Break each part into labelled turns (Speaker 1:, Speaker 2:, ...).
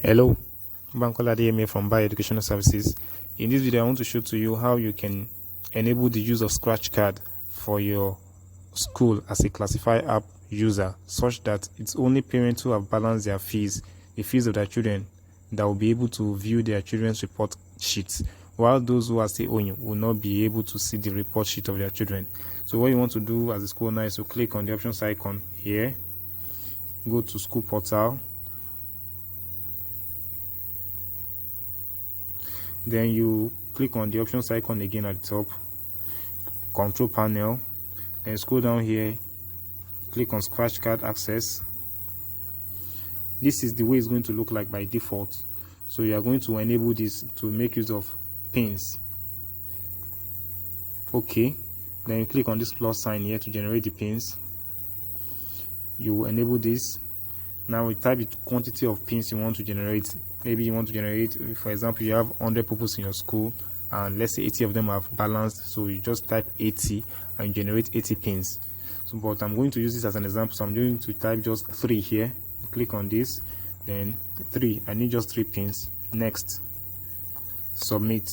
Speaker 1: Hello, Bankola DMA from Bioeducational Services. In this video, I want to show to you how you can enable the use of scratch card for your school as a Klacify app user, such that it's only parents who have balanced their fees, the fees of their children, that will be able to view their children's report sheets, while those who are still owing will not be able to see the report sheet of their children. So what you want to do as a school now is to click on the options icon here, go to school portal, then you click on the options icon again at the top, control panel, then scroll down here, click on scratch card access. This is the way it's going to look like by default. So you are going to enable this to make use of pins. Okay, then you click on this plus sign here to generate the pins. You will enable this. Now we type the quantity of pins you want to generate. Maybe you want to generate, for example, you have 100 pupils in your school and let's say 80 of them have balanced, so you just type 80 and you generate 80 pins. So but I'm going to use this as an example, so I'm going to type just 3 here. Click on this, then 3, I need just 3 pins. Next, submit.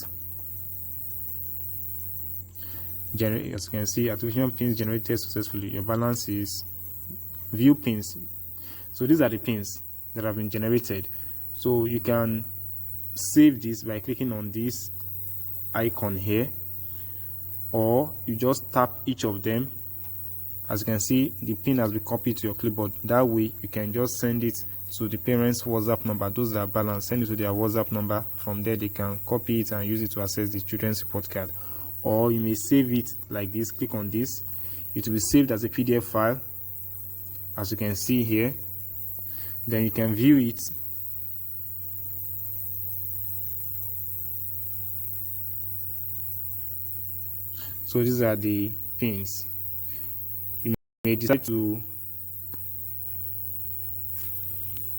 Speaker 1: As you can see, activation pins generated successfully. Your balance is view pins. So these are the pins that have been generated. So you can save this by clicking on this icon here, or you just tap each of them. As you can see, the pin has been copied to your clipboard. That way you can just send it to the parents' WhatsApp number. Those that are balanced, send it to their WhatsApp number. From there they can copy it and use it to access the children's report card. Or you may save it like this. Click on this, it will be saved as a PDF file, as you can see here. Then you can view it. So these are the pins. You may decide to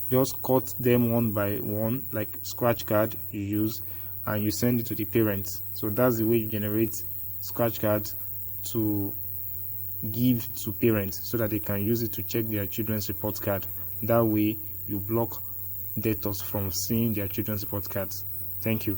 Speaker 1: just cut them one by one, like scratch card you use, and you send it to the parents. So that's the way you generate scratch cards to give to parents so that they can use it to check their children's report card. That way you block debtors from seeing their children's report cards. Thank you.